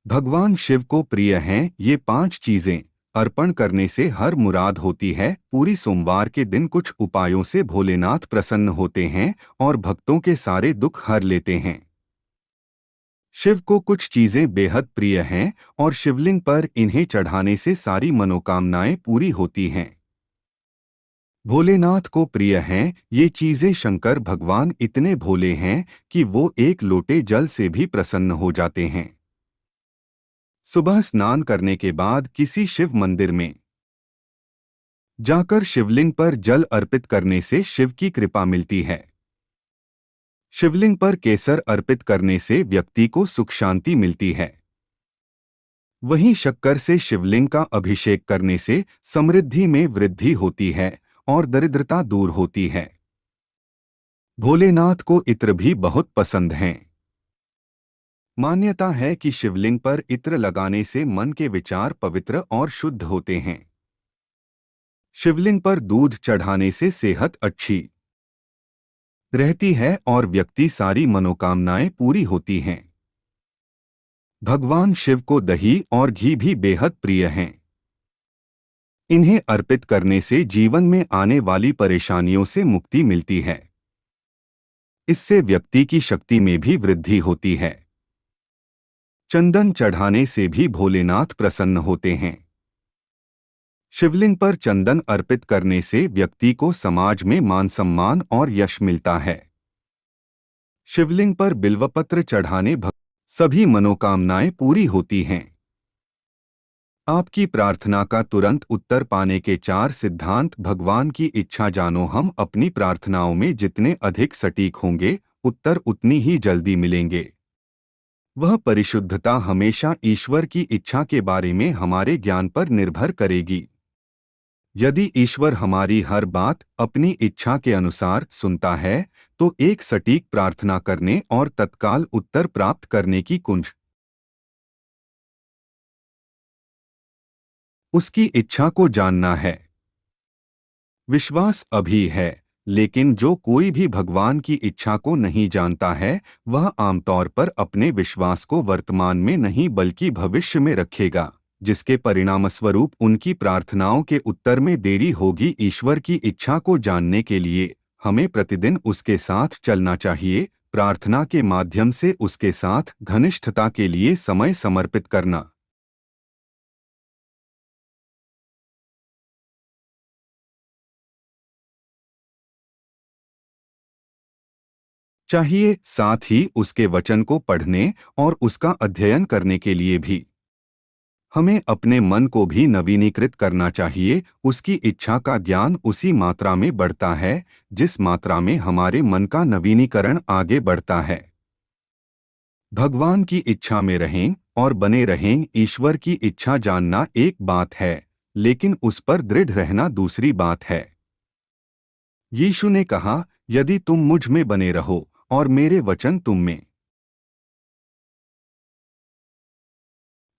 भगवान शिव को प्रिय हैं ये 5 चीजें। अर्पण करने से हर मुराद होती है। पूरी सोमवार के दिन कुछ उपायों से भोलेनाथ प्रसन्न होते हैं और भक्तों के सारे दुख हर लेते हैं। शिव को कुछ चीजें बेहद प्रिय हैं और शिवलिंग पर इन्हें चढ़ाने से सारी मनोकामनाएं पूरी होती हैं। भोलेनाथ को प्रिय हैं ये चीजें। शंकर भगवान इतने भोले हैं कि वो एक लोटे जल से भी प्रसन्न हो जाते हैं। सुबह स्नान करने के बाद किसी शिव मंदिर में जाकर शिवलिंग पर जल अर्पित करने से शिव की कृपा मिलती है। शिवलिंग पर केसर अर्पित करने से व्यक्ति को सुख शांति मिलती है। वहीं शक्कर से शिवलिंग का अभिषेक करने से समृद्धि में वृद्धि होती है और दरिद्रता दूर होती है। भोलेनाथ को इत्र भी बहुत पसंद हैं। मान्यता है कि शिवलिंग पर इत्र लगाने से मन के विचार पवित्र और शुद्ध होते हैं। शिवलिंग पर दूध चढ़ाने से सेहत अच्छी रहती है और व्यक्ति सारी मनोकामनाएं पूरी होती हैं। भगवान शिव को दही और घी भी बेहद प्रिय हैं। इन्हें अर्पित करने से जीवन में आने वाली परेशानियों से मुक्ति मिलती है। इससे व्यक्ति की शक्ति में भी वृद्धि होती है। चंदन चढ़ाने से भी भोलेनाथ प्रसन्न होते हैं। शिवलिंग पर चंदन अर्पित करने से व्यक्ति को समाज में मान सम्मान और यश मिलता है। शिवलिंग पर बिल्वपत्र चढ़ाने सभी मनोकामनाएं पूरी होती हैं। आपकी प्रार्थना का तुरंत उत्तर पाने के 4 सिद्धांत। भगवान की इच्छा जानो। हम अपनी प्रार्थनाओं में जितने अधिक सटीक होंगे उत्तर उतनी ही जल्दी मिलेंगे। वह परिशुद्धता हमेशा ईश्वर की इच्छा के बारे में हमारे ज्ञान पर निर्भर करेगी। यदि ईश्वर हमारी हर बात अपनी इच्छा के अनुसार सुनता है तो एक सटीक प्रार्थना करने और तत्काल उत्तर प्राप्त करने की कुंज उसकी इच्छा को जानना है। विश्वास अभी है, लेकिन जो कोई भी भगवान की इच्छा को नहीं जानता है वह आमतौर पर अपने विश्वास को वर्तमान में नहीं बल्कि भविष्य में रखेगा, जिसके परिणामस्वरूप उनकी प्रार्थनाओं के उत्तर में देरी होगी। ईश्वर की इच्छा को जानने के लिए हमें प्रतिदिन उसके साथ चलना चाहिए। प्रार्थना के माध्यम से उसके साथ घनिष्ठता के लिए समय समर्पित करना। चाहिए, साथ ही उसके वचन को पढ़ने और उसका अध्ययन करने के लिए भी हमें अपने मन को भी नवीनीकृत करना चाहिए। उसकी इच्छा का ज्ञान उसी मात्रा में बढ़ता है जिस मात्रा में हमारे मन का नवीनीकरण आगे बढ़ता है। भगवान की इच्छा में रहें और बने रहें। ईश्वर की इच्छा जानना एक बात है, लेकिन उस पर दृढ़ रहना दूसरी बात है। यीशु ने कहा, यदि तुम मुझ में बने रहो और मेरे वचन तुम में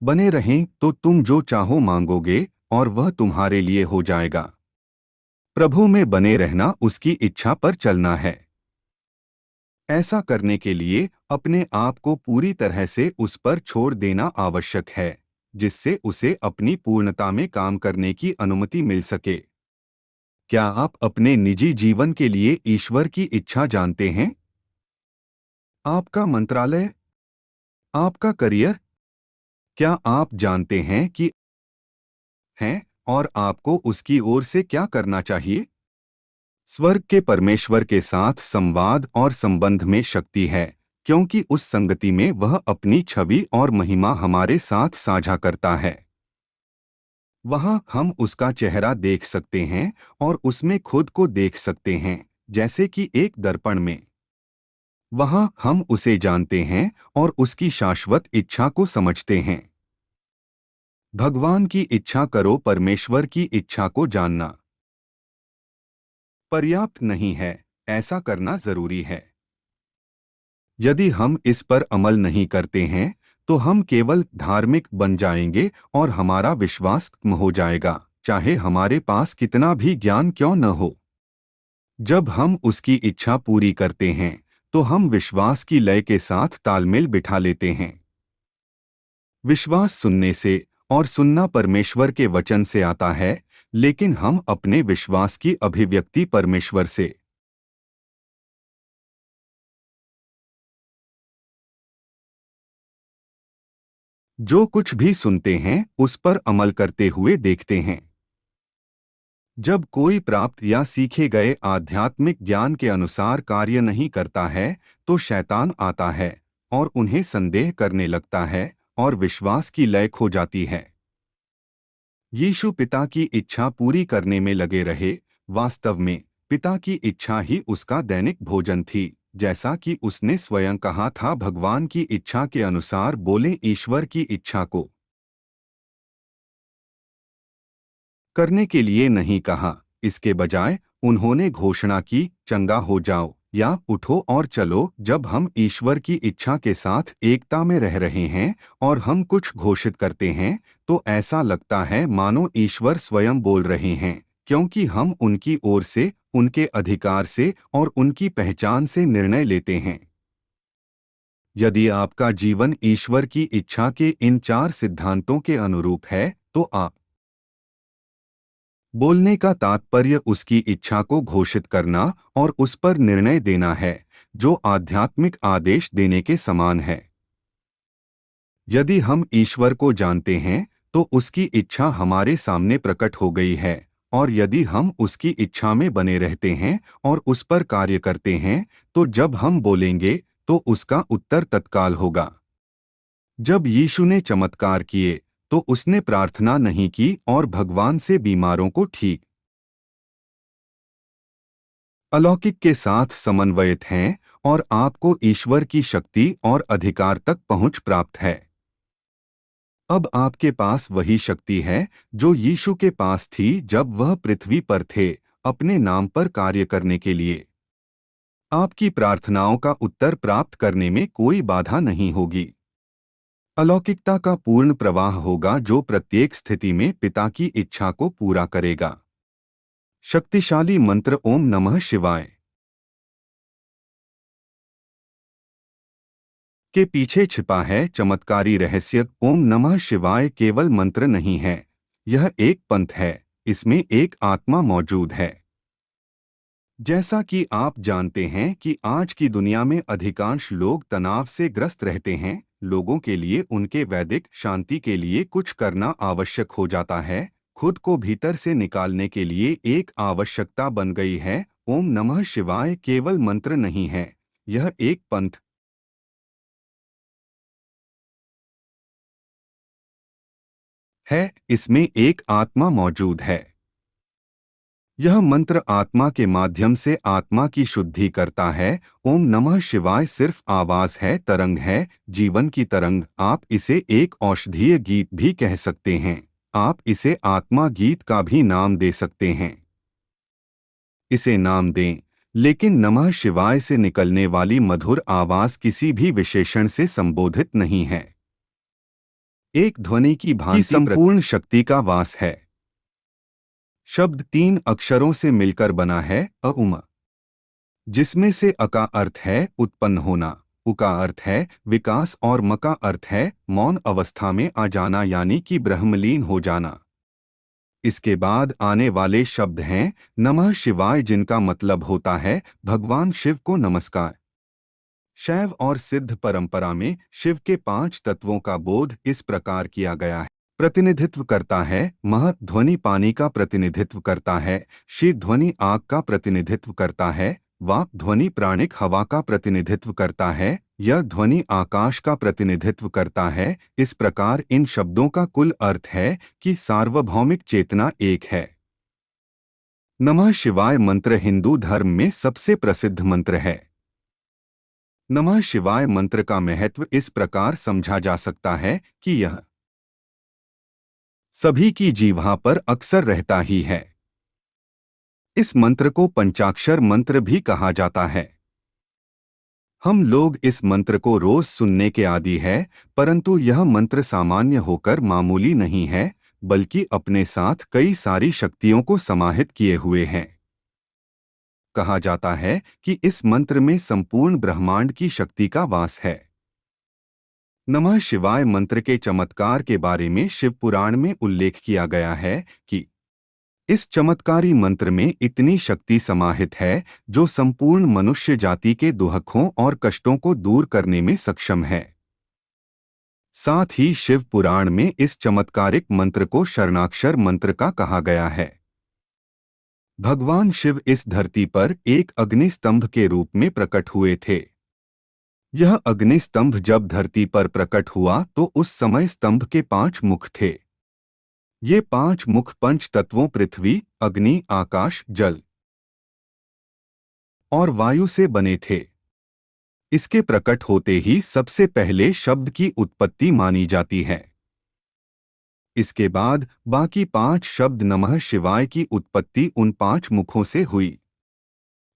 बने रहें तो तुम जो चाहो मांगोगे और वह तुम्हारे लिए हो जाएगा। प्रभु में बने रहना उसकी इच्छा पर चलना है। ऐसा करने के लिए अपने आप को पूरी तरह से उस पर छोड़ देना आवश्यक है, जिससे उसे अपनी पूर्णता में काम करने की अनुमति मिल सके। क्या आप अपने निजी जीवन के लिए ईश्वर की इच्छा जानते हैं? आपका मंत्रालय, आपका करियर, क्या आप जानते हैं कि हैं और आपको उसकी ओर से क्या करना चाहिए? स्वर्ग के परमेश्वर के साथ संवाद और संबंध में शक्ति है, क्योंकि उस संगति में वह अपनी छवि और महिमा हमारे साथ साझा करता है। वहाँ हम उसका चेहरा देख सकते हैं और उसमें खुद को देख सकते हैं, जैसे कि एक दर्पण में। वहाँ हम उसे जानते हैं और उसकी शाश्वत इच्छा को समझते हैं। भगवान की इच्छा करो, परमेश्वर की इच्छा को जानना पर्याप्त नहीं है, ऐसा करना जरूरी है। यदि हम इस पर अमल नहीं करते हैं तो हम केवल धार्मिक बन जाएंगे और हमारा विश्वास कम हो जाएगा, चाहे हमारे पास कितना भी ज्ञान क्यों न हो। जब हम उसकी इच्छा पूरी करते हैं तो हम विश्वास की लय के साथ तालमेल बिठा लेते हैं। विश्वास सुनने से और सुनना परमेश्वर के वचन से आता है, लेकिन हम अपने विश्वास की अभिव्यक्ति परमेश्वर से। जो कुछ भी सुनते हैं उस पर अमल करते हुए देखते हैं। जब कोई प्राप्त या सीखे गए आध्यात्मिक ज्ञान के अनुसार कार्य नहीं करता है, तो शैतान आता है और उन्हें संदेह करने लगता है और विश्वास की लय खो जाती है। यीशु पिता की इच्छा पूरी करने में लगे रहे। वास्तव में पिता की इच्छा ही उसका दैनिक भोजन थी, जैसा कि उसने स्वयं कहा था। भगवान की इच्छा के अनुसार बोले, ईश्वर की इच्छा को करने के लिए नहीं कहा। इसके बजाय उन्होंने घोषणा की, चंगा हो जाओ या उठो और चलो। जब हम ईश्वर की इच्छा के साथ एकता में रह रहे हैं और हम कुछ घोषित करते हैं, तो ऐसा लगता है मानो ईश्वर स्वयं बोल रहे हैं, क्योंकि हम उनकी ओर से, उनके अधिकार से और उनकी पहचान से निर्णय लेते हैं। यदि आपका जीवन ईश्वर की इच्छा के इन 4 सिद्धांतों के अनुरूप है, तो आप बोलने का तात्पर्य उसकी इच्छा को घोषित करना और उस पर निर्णय देना है, जो आध्यात्मिक आदेश देने के समान है। यदि हम ईश्वर को जानते हैं, तो उसकी इच्छा हमारे सामने प्रकट हो गई है, और यदि हम उसकी इच्छा में बने रहते हैं और उस पर कार्य करते हैं, तो जब हम बोलेंगे तो उसका उत्तर तत्काल होगा। जब यीशु ने चमत्कार किए, तो उसने प्रार्थना नहीं की और भगवान से बीमारों को ठीक अलौकिक के साथ समन्वयित हैं, और आपको ईश्वर की शक्ति और अधिकार तक पहुंच प्राप्त है। अब आपके पास वही शक्ति है जो यीशु के पास थी जब वह पृथ्वी पर थे, अपने नाम पर कार्य करने के लिए। आपकी प्रार्थनाओं का उत्तर प्राप्त करने में कोई बाधा नहीं होगी। अलौकिकता का पूर्ण प्रवाह होगा जो प्रत्येक स्थिति में पिता की इच्छा को पूरा करेगा। शक्तिशाली मंत्र ओम नमः शिवाय के पीछे छिपा है चमत्कारी रहस्य। ओम नमः शिवाय केवल मंत्र नहीं है, यह एक पंथ है। इसमें एक आत्मा मौजूद है। जैसा कि आप जानते हैं कि आज की दुनिया में अधिकांश लोग तनाव से ग्रस्त रहते हैं, लोगों के लिए उनके वैदिक शांति के लिए कुछ करना आवश्यक हो जाता है। खुद को भीतर से निकालने के लिए एक आवश्यकता बन गई है। ओम नमः शिवाय केवल मंत्र नहीं है, यह एक पंथ है। इसमें एक आत्मा मौजूद है। यह मंत्र आत्मा के माध्यम से आत्मा की शुद्धि करता है। ओम नमः शिवाय सिर्फ आवाज है, तरंग है, जीवन की तरंग। आप इसे एक औषधीय गीत भी कह सकते हैं। आप इसे आत्मा गीत का भी नाम दे सकते हैं। इसे नाम दें, लेकिन नमः शिवाय से निकलने वाली मधुर आवाज किसी भी विशेषण से संबोधित नहीं है। एक ध्वनि की भांति संपूर्ण शक्ति का वास है। शब्द 3 अक्षरों से मिलकर बना है, अउम, जिसमें से अ का अर्थ है उत्पन्न होना, उ का अर्थ है विकास और म का अर्थ है मौन अवस्था में आ जाना, यानी कि ब्रह्मलीन हो जाना। इसके बाद आने वाले शब्द हैं नमः शिवाय, जिनका मतलब होता है भगवान शिव को नमस्कार। शैव और सिद्ध परंपरा में शिव के 5 तत्वों का बोध इस प्रकार किया गया है। प्रतिनिधित्व करता है। मह ध्वनि पानी का प्रतिनिधित्व करता है। शी ध्वनि आग का प्रतिनिधित्व करता है। वा ध्वनि प्राणिक हवा का प्रतिनिधित्व करता है। यह ध्वनि आकाश का प्रतिनिधित्व करता है। इस प्रकार इन शब्दों का कुल अर्थ है कि सार्वभौमिक चेतना एक है। नमः शिवाय मंत्र हिंदू धर्म में सबसे प्रसिद्ध मंत्र है। नमः शिवाय मंत्र का महत्व इस प्रकार समझा जा सकता है कि यह सभी की जीवा पर अक्सर रहता ही है। इस मंत्र को पंचाक्षर मंत्र भी कहा जाता है। हम लोग इस मंत्र को रोज सुनने के आदी है, परंतु यह मंत्र सामान्य होकर मामूली नहीं है, बल्कि अपने साथ कई सारी शक्तियों को समाहित किए हुए है। कहा जाता है कि इस मंत्र में संपूर्ण ब्रह्मांड की शक्ति का वास है। नमः शिवाय मंत्र के चमत्कार के बारे में शिव पुराण में उल्लेख किया गया है कि इस चमत्कारी मंत्र में इतनी शक्ति समाहित है जो संपूर्ण मनुष्य जाति के दुखों और कष्टों को दूर करने में सक्षम है। साथ ही शिव पुराण में इस चमत्कारिक मंत्र को शरणाक्षर मंत्र का कहा गया है। भगवान शिव इस धरती पर एक अग्नि स्तंभ के रूप में प्रकट हुए थे। यह अग्नि स्तंभ जब धरती पर प्रकट हुआ तो उस समय स्तंभ के 5 मुख थे। ये 5 मुख पंच तत्वों पृथ्वी, अग्नि, आकाश, जल और वायु से बने थे। इसके प्रकट होते ही सबसे पहले शब्द की उत्पत्ति मानी जाती है। इसके बाद बाकी 5 शब्द नमः शिवाय की उत्पत्ति उन 5 मुखों से हुई।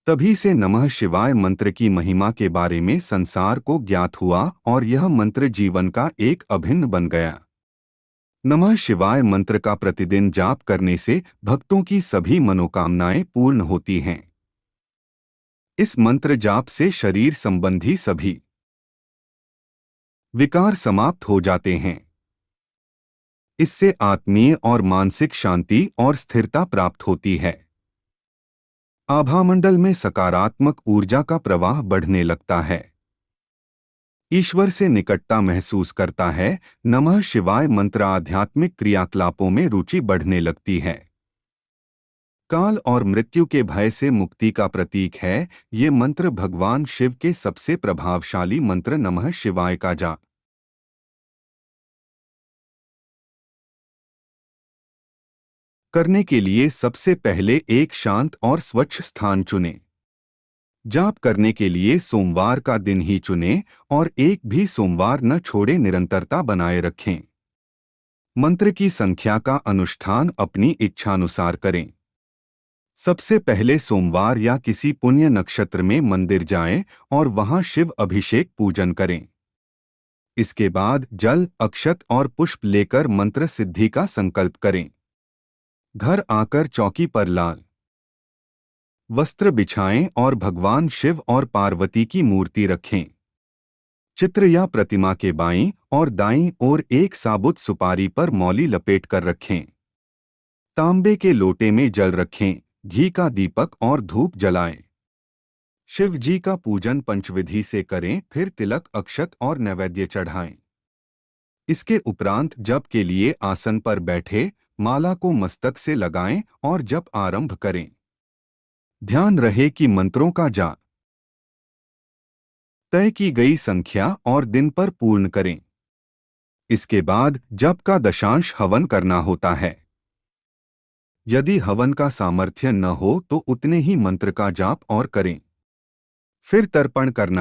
तभी से नमः शिवाय मंत्र की महिमा के बारे में संसार को ज्ञात हुआ और यह मंत्र जीवन का एक अभिन्न बन गया। नमः शिवाय मंत्र का प्रतिदिन जाप करने से भक्तों की सभी मनोकामनाएं पूर्ण होती हैं। इस मंत्र जाप से शरीर संबंधी सभी विकार समाप्त हो जाते हैं। इससे आत्मीय और मानसिक शांति और स्थिरता प्राप्त होती है। आभामंडल में सकारात्मक ऊर्जा का प्रवाह बढ़ने लगता है। ईश्वर से निकटता महसूस करता है। नमः शिवाय मंत्र आध्यात्मिक क्रियाकलापों में रुचि बढ़ने लगती है। काल और मृत्यु के भय से मुक्ति का प्रतीक है। ये मंत्र भगवान शिव के सबसे प्रभावशाली मंत्र नमः शिवाय का जाप करने के लिए सबसे पहले एक शांत और स्वच्छ स्थान चुनें। जाप करने के लिए सोमवार का दिन ही चुनें और एक भी सोमवार न छोड़े, निरंतरता बनाए रखें। मंत्र की संख्या का अनुष्ठान अपनी इच्छानुसार करें। सबसे पहले सोमवार या किसी पुण्य नक्षत्र में मंदिर जाएं और वहां शिव अभिषेक पूजन करें। इसके बाद जल, अक्षत और पुष्प लेकर मंत्र सिद्धि का संकल्प करें। घर आकर चौकी पर लाल वस्त्र बिछाएं और भगवान शिव और पार्वती की मूर्ति रखें। चित्र या प्रतिमा के बाईं और दाईं ओर एक साबुत सुपारी पर मौली लपेट कर रखें। तांबे के लोटे में जल रखें, घी का दीपक और धूप जलाएं। शिव जी का पूजन पंचविधि से करें, फिर तिलक, अक्षत और नैवेद्य चढ़ाएं। इसके उपरांत जप के लिए आसन पर बैठे माला को मस्तक से लगाएं और जप आरंभ करें। ध्यान रहे कि मंत्रों का जाप तय की गई संख्या और दिन पर पूर्ण करें। इसके बाद जप का दशांश हवन करना होता है। यदि हवन का सामर्थ्य न हो तो उतने ही मंत्र का जाप और करें। फिर तर्पण करना